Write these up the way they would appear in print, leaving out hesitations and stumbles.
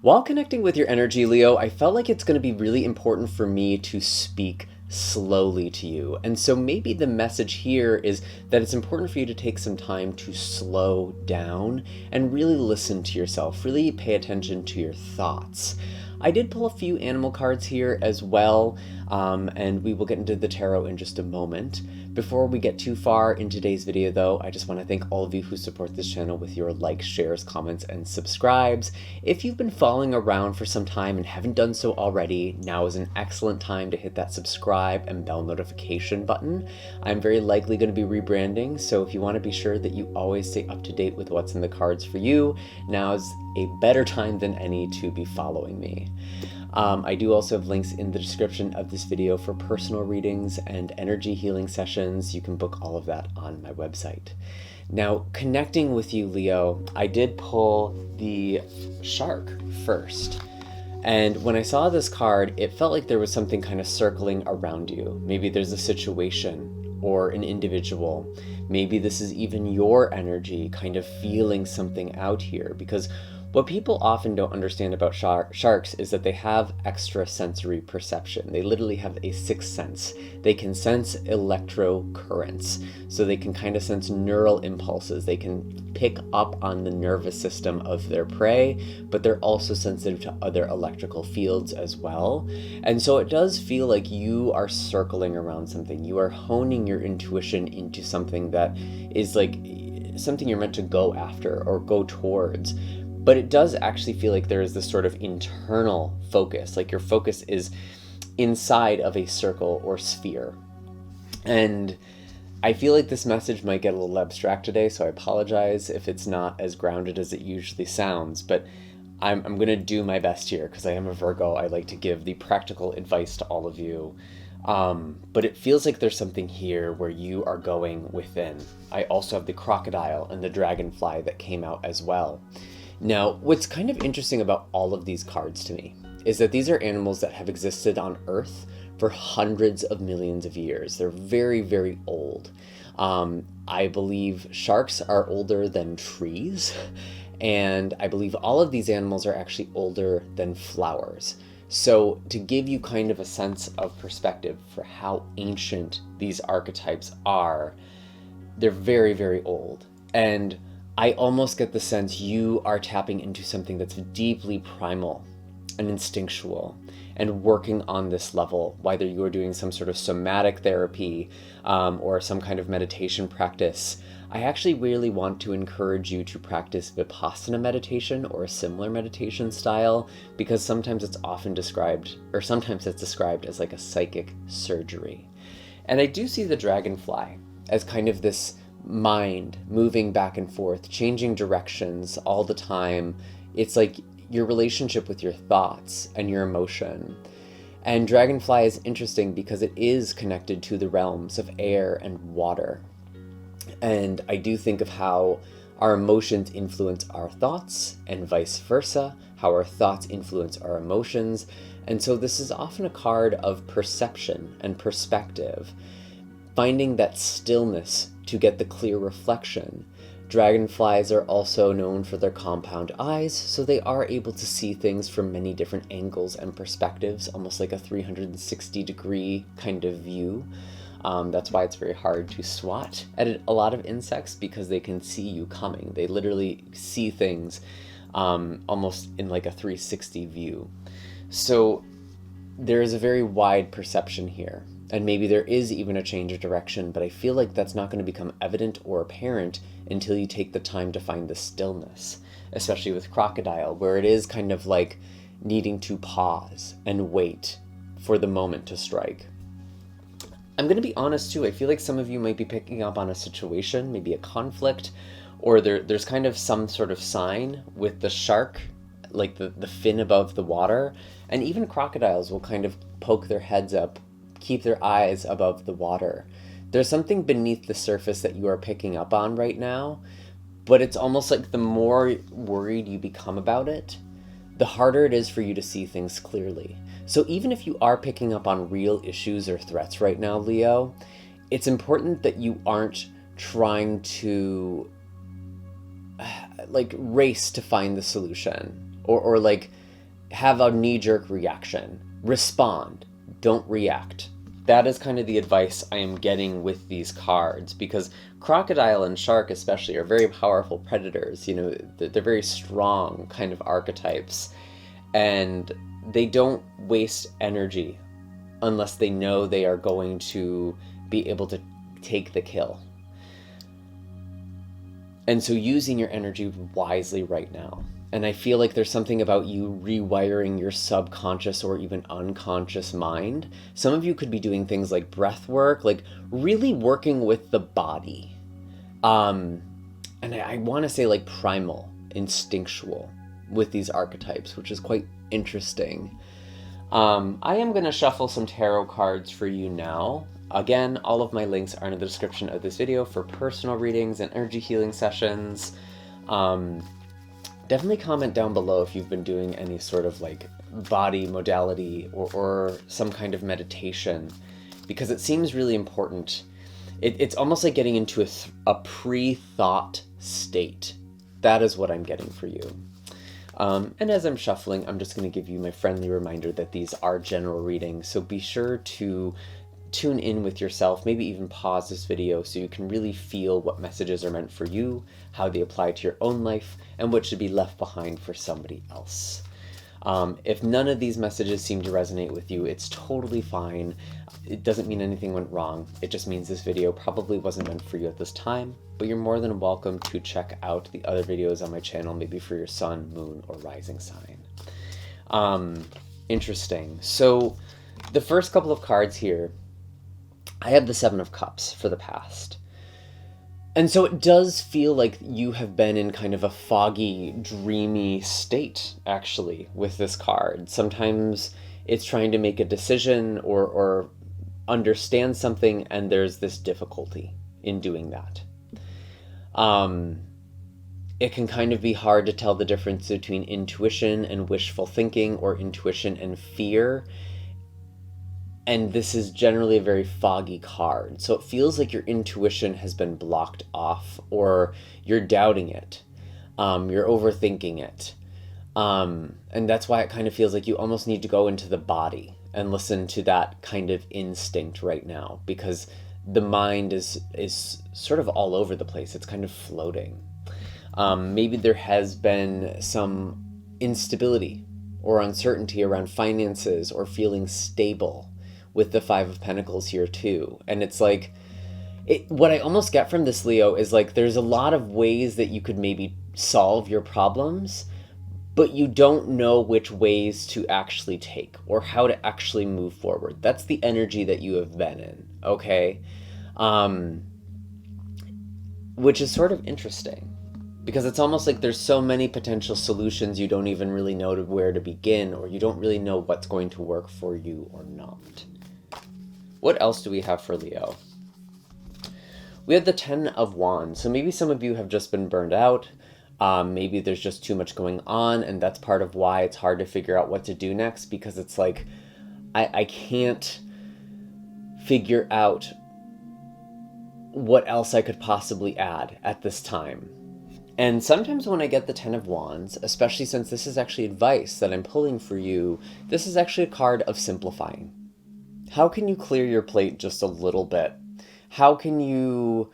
While connecting with your energy, Leo, I felt like it's going to be really important for me to speak slowly to you. And so maybe the message here is that it's important for you to take some time to slow down and really listen to yourself, really pay attention to your thoughts. I did pull a few animal cards here as well, and we will get into the tarot in just a moment. Before we get too far in today's video though, I just want to thank all of you who support this channel with your likes, shares, comments, and subscribes. If you've been following around for some time and haven't done so already, now is an excellent time to hit that subscribe and bell notification button. I'm very likely going to be rebranding, so if you want to be sure that you always stay up to date with what's in the cards for you, now is a better time than any to be following me. I do also have links in the description of this video for personal readings and energy healing sessions. You can book all of that on my website. Now, connecting with you, Leo, I did pull the shark first. And when I saw this card, it felt like there was something kind of circling around you. Maybe there's a situation or an individual. Maybe this is even your energy kind of feeling something out here, because what people often don't understand about sharks is that they have extrasensory perception. They literally have a sixth sense. They can sense electrocurrents, so they can kind of sense neural impulses. They can pick up on the nervous system of their prey, but they're also sensitive to other electrical fields as well. And so it does feel like you are circling around something. You are honing your intuition into something that is like something you're meant to go after or go towards. But it does actually feel like there is this sort of internal focus, like your focus is inside of a circle or sphere. And I feel like this message might get a little abstract today, so I apologize if it's not as grounded as it usually sounds, but I'm going to do my best here because I am a Virgo. I like to give the practical advice to all of you. But it feels like there's something here where you are going within. I also have the crocodile and the dragonfly that came out as well. Now, what's kind of interesting about all of these cards to me is that these are animals that have existed on Earth for hundreds of millions of years. They're very, very old. I believe sharks are older than trees, and I believe all of these animals are actually older than flowers. So to give you kind of a sense of perspective for how ancient these archetypes are, they're very, very old. And I almost get the sense you are tapping into something that's deeply primal and instinctual and working on this level, whether you are doing some sort of somatic therapy or some kind of meditation practice. I actually really want to encourage you to practice Vipassana meditation or a similar meditation style, because sometimes it's described as like a psychic surgery. And I do see the dragonfly as kind of this mind moving back and forth, changing directions all the time. It's like your relationship with your thoughts and your emotion. And dragonfly is interesting because it is connected to the realms of air and water. And I do think of how our emotions influence our thoughts and vice versa, how our thoughts influence our emotions. And so this is often a card of perception and perspective, finding that stillness to get the clear reflection. Dragonflies are also known for their compound eyes, so they are able to see things from many different angles and perspectives, almost like a 360-degree kind of view. That's why it's very hard to swat at a lot of insects, because they can see you coming. They literally see things almost in like a 360 view. So there is a very wide perception here. And maybe there is even a change of direction, but I feel like that's not going to become evident or apparent until you take the time to find the stillness, especially with crocodile, where it is kind of like needing to pause and wait for the moment to strike. I'm going to be honest too, I feel like some of you might be picking up on a situation, maybe a conflict, or there's kind of some sort of sign with the shark, like the fin above the water, and even crocodiles will kind of poke their heads up, keep their eyes above the water. There's something beneath the surface that you are picking up on right now, but it's almost like the more worried you become about it, the harder it is for you to see things clearly. So even if you are picking up on real issues or threats right now, Leo, it's important that you aren't trying to like race to find the solution, or like have a knee-jerk reaction. Respond, don't react. That is kind of the advice I am getting with these cards, because crocodile and shark especially are very powerful predators. You know, they're very strong kind of archetypes, and they don't waste energy unless they know they are going to be able to take the kill. And so using your energy wisely right now. And I feel like there's something about you rewiring your subconscious or even unconscious mind. Some of you could be doing things like breath work, like really working with the body. And I want to say like primal, instinctual with these archetypes, which is quite interesting. I am going to shuffle some tarot cards for you now. Again, all of my links are in the description of this video for personal readings and energy healing sessions. Definitely comment down below if you've been doing any sort of like body modality or some kind of meditation, because it seems really important. It's almost like getting into a pre-thought state. That is what I'm getting for you. And as I'm shuffling, I'm just going to give you my friendly reminder that these are general readings, so be sure to tune in with yourself, maybe even pause this video so you can really feel what messages are meant for you, how they apply to your own life, and what should be left behind for somebody else. If none of these messages seem to resonate with you, it's totally fine. It doesn't mean anything went wrong. It just means this video probably wasn't meant for you at this time, but you're more than welcome to check out the other videos on my channel, maybe for your sun, moon, or rising sign. Interesting. So the first couple of cards here, I have the Seven of Cups for the past. And so it does feel like you have been in kind of a foggy, dreamy state, actually, with this card. Sometimes it's trying to make a decision or understand something, and there's this difficulty in doing that. It can kind of be hard to tell the difference between intuition and wishful thinking, or intuition and fear. And this is generally a very foggy card. So it feels like your intuition has been blocked off, or you're doubting it. You're overthinking it. And that's why it kind of feels like you almost need to go into the body and listen to that kind of instinct right now, because the mind is sort of all over the place. It's kind of floating. Maybe there has been some instability or uncertainty around finances or feeling stable with the Five of Pentacles here too. And it's like, what I almost get from this, Leo, is like there's a lot of ways that you could maybe solve your problems, but you don't know which ways to actually take or how to actually move forward. That's the energy that you have been in, okay? Which is sort of interesting, because it's almost like there's so many potential solutions you don't even really know where to begin, or you don't really know what's going to work for you or not. What else do we have for Leo? We have the Ten of Wands. So maybe some of you have just been burned out. Maybe there's just too much going on, and that's part of why it's hard to figure out what to do next, because it's like, I can't figure out what else I could possibly add at this time. And sometimes when I get the Ten of Wands, especially since this is actually advice that I'm pulling for you, this is actually a card of simplifying. How can you clear your plate just a little bit? How can you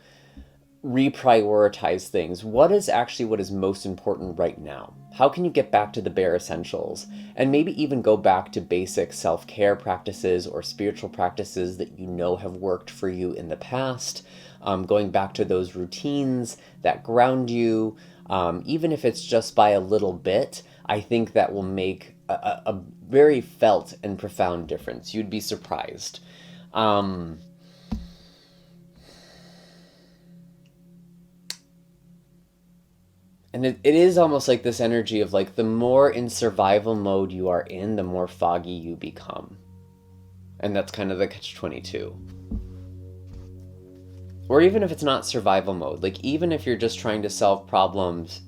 reprioritize things? What is most important right now? How can you get back to the bare essentials? And maybe even go back to basic self-care practices or spiritual practices that you know have worked for you in the past. Going back to those routines that ground you, even if it's just by a little bit, I think that will make a very felt and profound difference. You'd be surprised. And it is almost like this energy of like, the more in survival mode you are in, the more foggy you become. And that's kind of the catch-22. Or even if it's not survival mode, like even if you're just trying to solve problems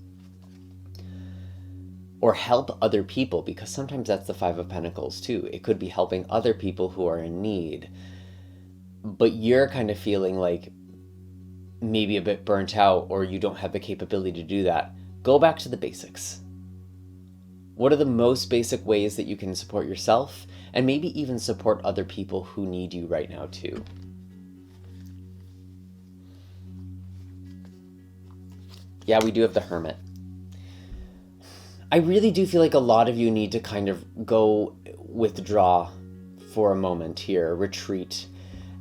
or help other people, because sometimes that's the Five of Pentacles too. It could be helping other people who are in need, but you're kind of feeling like maybe a bit burnt out, or you don't have the capability to do that. Go back to the basics. What are the most basic ways that you can support yourself and maybe even support other people who need you right now too? Yeah, we do have the Hermit. I really do feel like a lot of you need to kind of go withdraw for a moment here, retreat.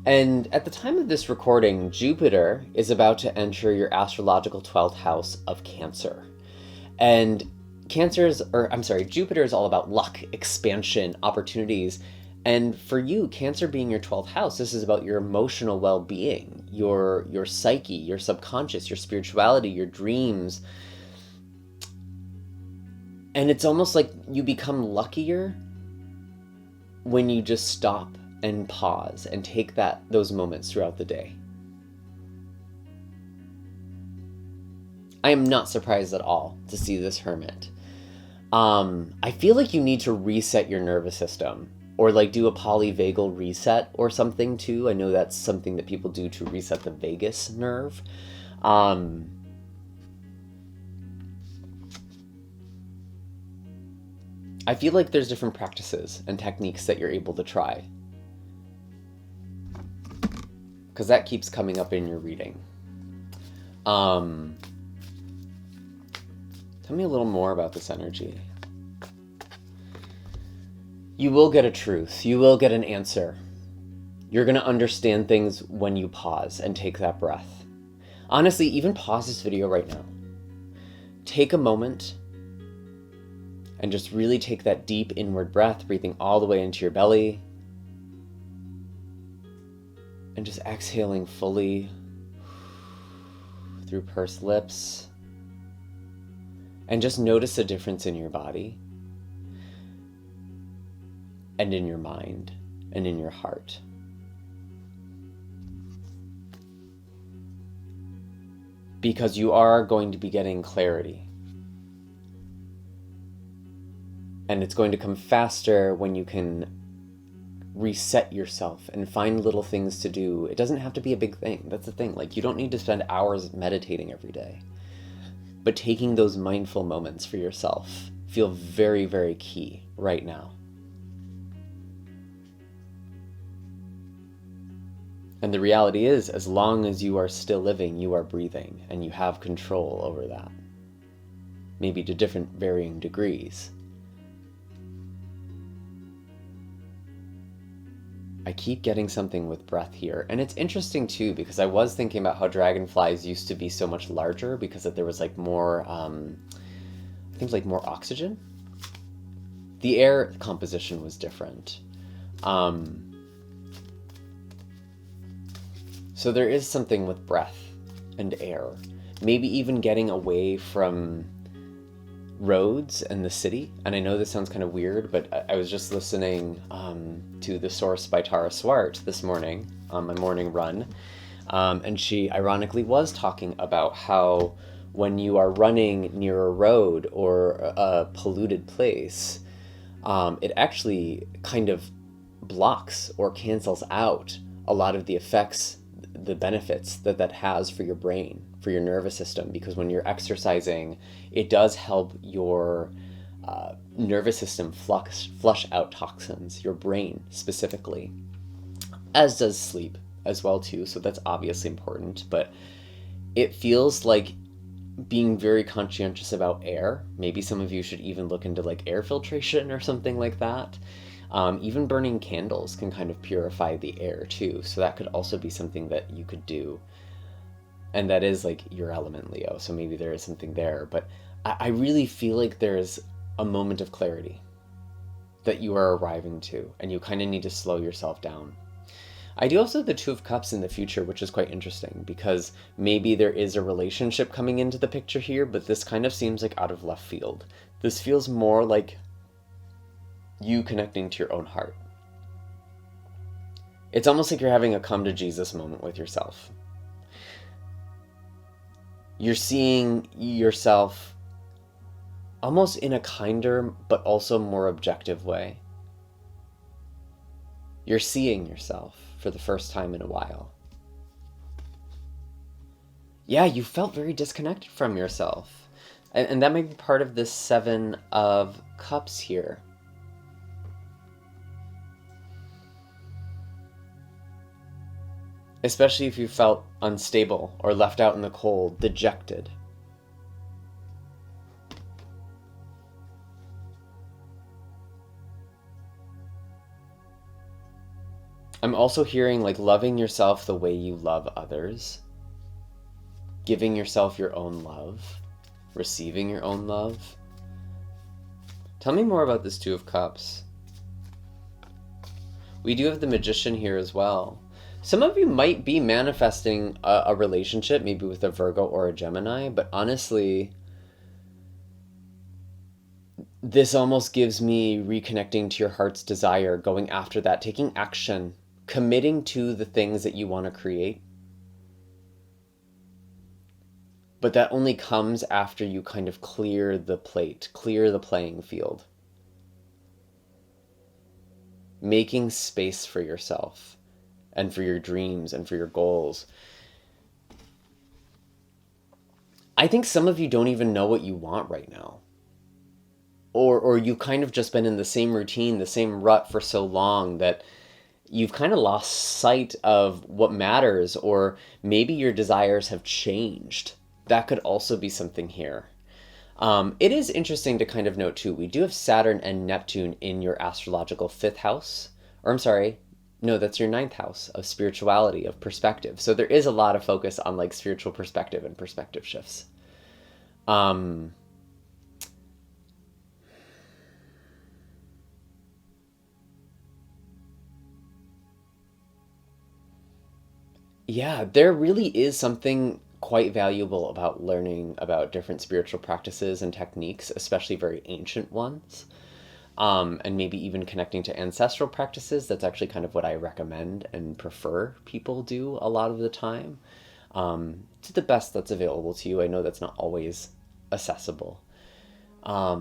And at the time of this recording, Jupiter is about to enter your astrological 12th house of Cancer. And Jupiter is all about luck, expansion, opportunities. And for you, Cancer being your 12th house, this is about your emotional well-being, your psyche, your subconscious, your spirituality, your dreams. And it's almost like you become luckier when you just stop and pause and take those moments throughout the day. I am not surprised at all to see this Hermit. I feel like you need to reset your nervous system, or like do a polyvagal reset or something too. I know that's something that people do to reset the vagus nerve. I feel like there's different practices and techniques that you're able to try, because that keeps coming up in your reading. Tell me a little more about this energy. You will get a truth. You will get an answer. You're going to understand things when you pause and take that breath. Honestly, even pause this video right now. Take a moment and just really take that deep inward breath, breathing all the way into your belly. And just exhaling fully through pursed lips. And just notice a difference in your body and in your mind and in your heart. Because you are going to be getting clarity. And it's going to come faster when you can reset yourself and find little things to do. It doesn't have to be a big thing. That's the thing. Like, you don't need to spend hours meditating every day. But taking those mindful moments for yourself feel very, very key right now. And the reality is, as long as you are still living, you are breathing, and you have control over that. Maybe to different varying degrees. I keep getting something with breath here. And it's interesting too, because I was thinking about how dragonflies used to be so much larger because there was like more, I think like more oxygen. The air composition was different. So there is something with breath and air. Maybe even getting away from roads and the city. And I know this sounds kind of weird, but I was just listening to The Source by Tara Swart this morning on my morning run. And she ironically was talking about how when you are running near a road or a polluted place, it actually kind of blocks or cancels out a lot of the effects, the benefits that has for your brain, for your nervous system, because when you're exercising, it does help your nervous system flush out toxins, your brain specifically, as does sleep as well too, so that's obviously important. But it feels like being very conscientious about air. Maybe some of you should even look into like air filtration or something like that. Even burning candles can kind of purify the air too, so that could also be something that you could do. And that is like your element, Leo, so maybe there is something there. But I really feel like there's a moment of clarity that you are arriving to, and you kind of need to slow yourself down. I do also have the Two of Cups in the future, which is quite interesting, because maybe there is a relationship coming into the picture here, but this kind of seems like out of left field. This feels more like you connecting to your own heart. It's almost like you're having a come to Jesus moment with yourself. You're seeing yourself almost in a kinder, but also more objective way. You're seeing yourself for the first time in a while. Yeah, you felt very disconnected from yourself. And that might be part of this Seven of Cups here. Especially if you felt unstable or left out in the cold, dejected. I'm also hearing like loving yourself the way you love others, giving yourself your own love, receiving your own love. Tell me more about this Two of Cups. We do have the Magician here as well. Some of you might be manifesting a relationship, maybe with a Virgo or a Gemini, but honestly, this almost gives me reconnecting to your heart's desire, going after that, taking action, committing to the things that you want to create. But that only comes after you kind of clear the plate, clear the playing field. Making space for yourself and for your dreams and for your goals. I think some of you don't even know what you want right now. Or you've kind of just been in the same routine, the same rut for so long that you've kind of lost sight of what matters, or maybe your desires have changed. That could also be something here. It is interesting to kind of note too, we do have Saturn and Neptune in your astrological 5th house. Or I'm sorry, no, that's your 9th house of spirituality, of perspective. So there is a lot of focus on like spiritual perspective and perspective shifts. Yeah, there really is something quite valuable about learning about different spiritual practices and techniques, especially very ancient ones. And maybe even connecting to ancestral practices. That's actually kind of what I recommend and prefer people do a lot of the time. To the best that's available to you. I know that's not always accessible. There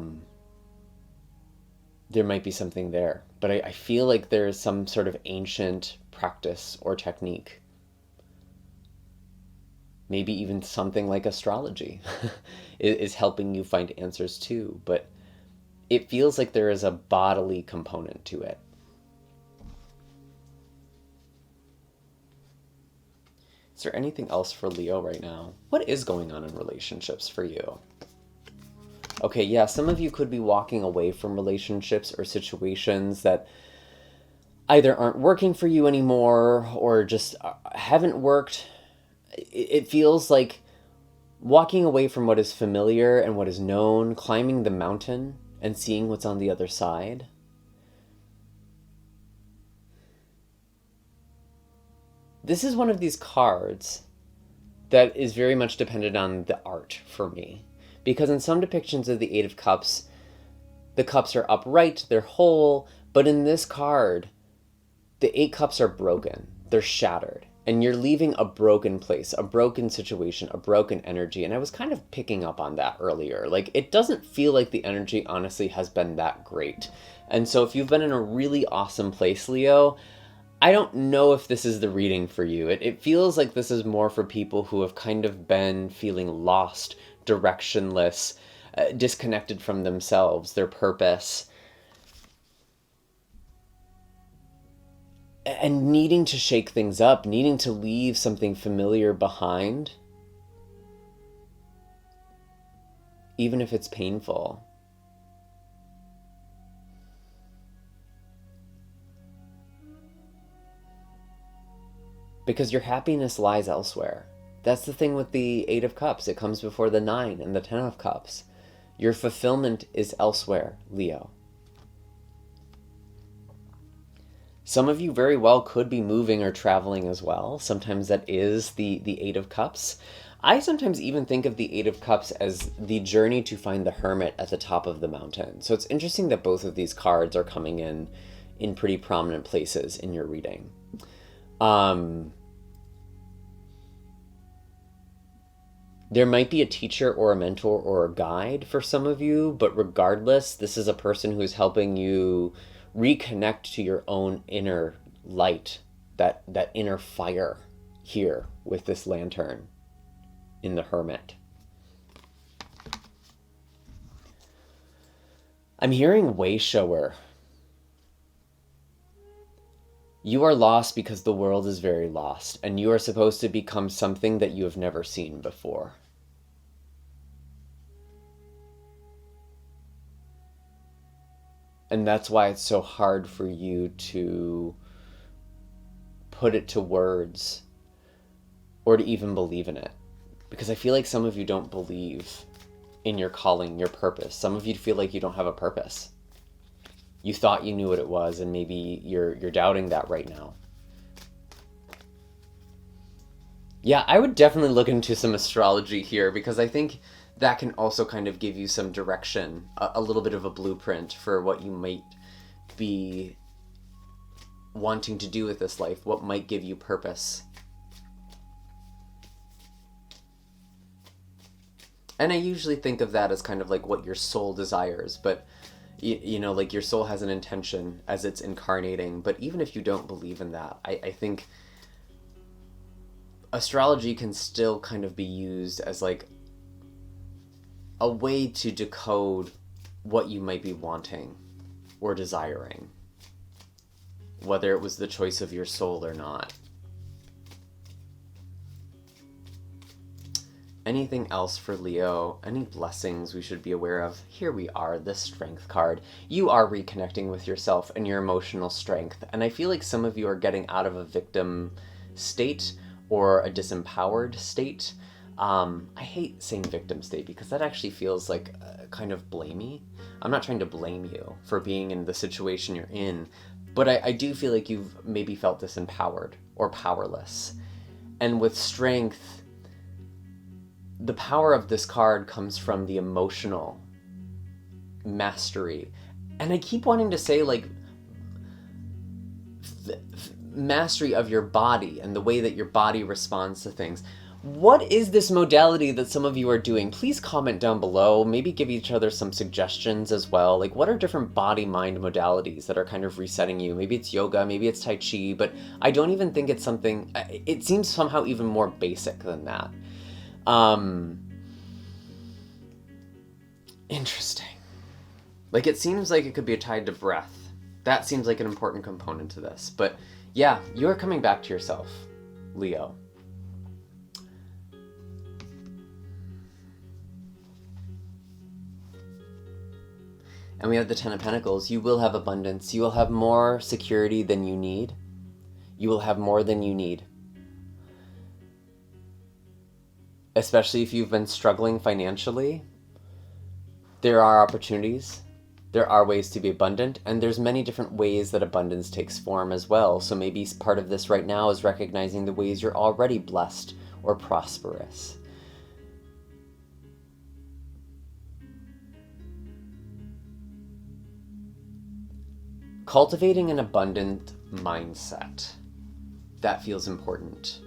might be something there. But I feel like there is some sort of ancient practice or technique. Maybe even something like astrology is helping you find answers too. But it feels like there is a bodily component to it. Is there anything else for Leo right now? What is going on in relationships for you? Okay, yeah, some of you could be walking away from relationships or situations that either aren't working for you anymore or just haven't worked. It feels like walking away from what is familiar and what is known, climbing the mountain and seeing what's on the other side. This is one of these cards that is very much dependent on the art for me. Because in some depictions of the Eight of Cups, the cups are upright, they're whole, but in this card, the 8 cups are broken, they're shattered. And you're leaving a broken place, a broken situation, a broken energy. And I was kind of picking up on that earlier. Like, it doesn't feel like the energy, honestly, has been that great. And so if you've been in a really awesome place, Leo, I don't know if this is the reading for you. It feels like this is more for people who have kind of been feeling lost, directionless, disconnected from themselves, their purpose, and needing to shake things up, needing to leave something familiar behind, even if it's painful. Because your happiness lies elsewhere. That's the thing with the 8 of Cups. It comes before the 9 and the 10 of Cups. Your fulfillment is elsewhere, Leo. Some of you very well could be moving or traveling as well. Sometimes that is the 8 of Cups. I sometimes even think of the 8 of Cups as the journey to find the hermit at the top of the mountain. So it's interesting that both of these cards are coming in pretty prominent places in your reading. There might be a teacher or a mentor or a guide for some of you, but regardless, this is a person who is helping you reconnect to your own inner light, that inner fire here with this lantern in the hermit. I'm hearing way shower. You are lost because the world is very lost, and you are supposed to become something that you have never seen before. And that's why it's so hard for you to put it to words or to even believe in it. Because I feel like some of you don't believe in your calling, your purpose. Some of you feel like you don't have a purpose. You thought you knew what it was, and maybe you're doubting that right now. Yeah, I would definitely look into some astrology here, because I think that can also kind of give you some direction, a little bit of a blueprint for what you might be wanting to do with this life, what might give you purpose. And I usually think of that as kind of like what your soul desires, but you know, like your soul has an intention as it's incarnating. But even if you don't believe in that, I think astrology can still kind of be used as like a way to decode what you might be wanting or desiring, whether it was the choice of your soul or not. Anything else for Leo? Any blessings we should be aware of? Here we are, the Strength card. You are reconnecting with yourself and your emotional strength. And I feel like some of you are getting out of a victim state or a disempowered state. I hate saying victim state because that actually feels like kind of blamey. I'm not trying to blame you for being in the situation you're in, but I do feel like you've maybe felt disempowered or powerless. And with strength, the power of this card comes from the emotional mastery. And I keep wanting to say like mastery of your body and the way that your body responds to things. What is this modality that some of you are doing? Please comment down below. Maybe give each other some suggestions as well. Like, what are different body-mind modalities that are kind of resetting you? Maybe it's yoga, maybe it's Tai Chi, but I don't even think it's something... It seems somehow even more basic than that. Interesting. Like, it seems like it could be tied to breath. That seems like an important component to this. But yeah, you're coming back to yourself, Leo. And we have the Ten of Pentacles. You will have abundance. You will have more security than you need. You will have more than you need. Especially if you've been struggling financially. There are opportunities. There are ways to be abundant. And there's many different ways that abundance takes form as well. So maybe part of this right now is recognizing the ways you're already blessed or prosperous. Cultivating an abundant mindset. That feels important.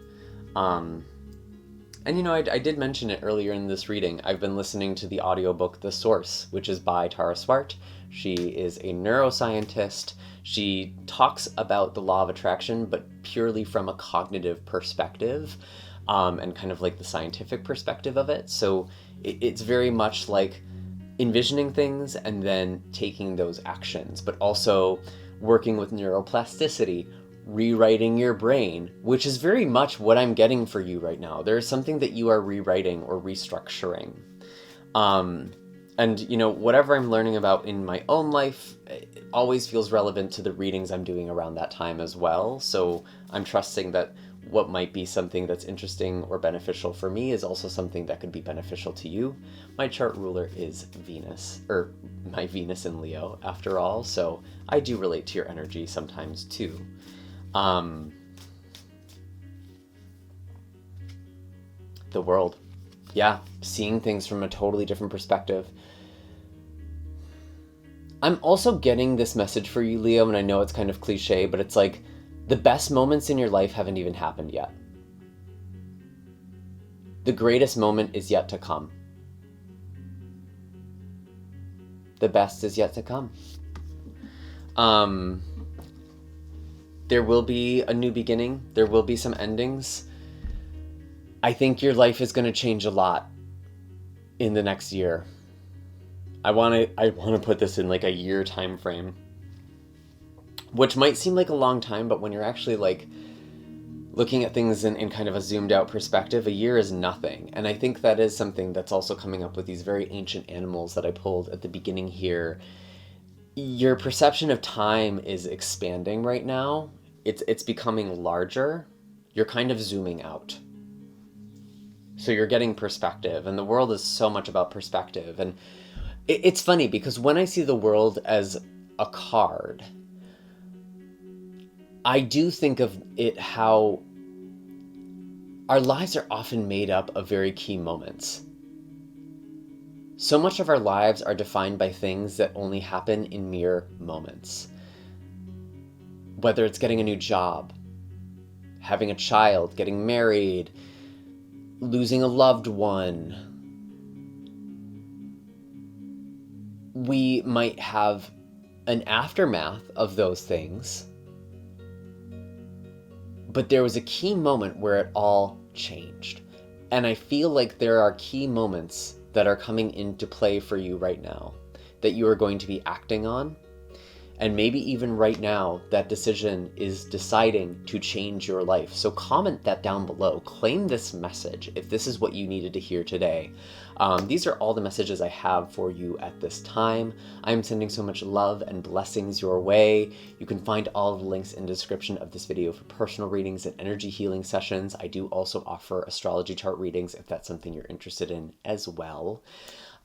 And you know, I did mention it earlier in this reading. I've been listening to the audiobook The Source, which is by Tara Swart. She is a neuroscientist. She talks about the law of attraction, but purely from a cognitive perspective, and kind of like the scientific perspective of it. So it's very much like envisioning things and then taking those actions, but also working with neuroplasticity, rewriting your brain, which is very much what I'm getting for you right now. There's something that you are rewriting or restructuring. And, you know, whatever I'm learning about in my own life, it always feels relevant to the readings I'm doing around that time as well. So I'm trusting that what might be something that's interesting or beneficial for me is also something that could be beneficial to you. My chart ruler is Venus, or my Venus in Leo, after all, so I do relate to your energy sometimes too. The world. Yeah, seeing things from a totally different perspective. I'm also getting this message for you, Leo, and I know it's kind of cliche, but it's like, the best moments in your life haven't even happened yet. The greatest moment is yet to come. The best is yet to come. There will be a new beginning. There will be some endings. I think your life is going to change a lot in the next year. I want to put this in like a year time frame, which might seem like a long time, but when you're actually like looking at things in kind of a zoomed out perspective, a year is nothing. And I think that is something that's also coming up with these very ancient animals that I pulled at the beginning here. Your perception of time is expanding right now. It's becoming larger. You're kind of zooming out. So you're getting perspective, and the world is so much about perspective. And it's funny because when I see the world as a card, I do think of it how our lives are often made up of very key moments. So much of our lives are defined by things that only happen in mere moments. Whether it's getting a new job, having a child, getting married, losing a loved one. We might have an aftermath of those things, but there was a key moment where it all changed. And I feel like there are key moments that are coming into play for you right now that you are going to be acting on. And maybe even right now, that decision is deciding to change your life. So comment that down below. Claim this message if this is what you needed to hear today. These are all the messages I have for you at this time. I'm sending so much love and blessings your way. You can find all of the links in the description of this video for personal readings and energy healing sessions. I do also offer astrology chart readings if that's something you're interested in as well.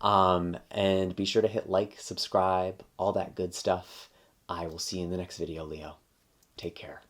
And be sure to hit like, subscribe, all that good stuff. I will see you in the next video, Leo. Take care.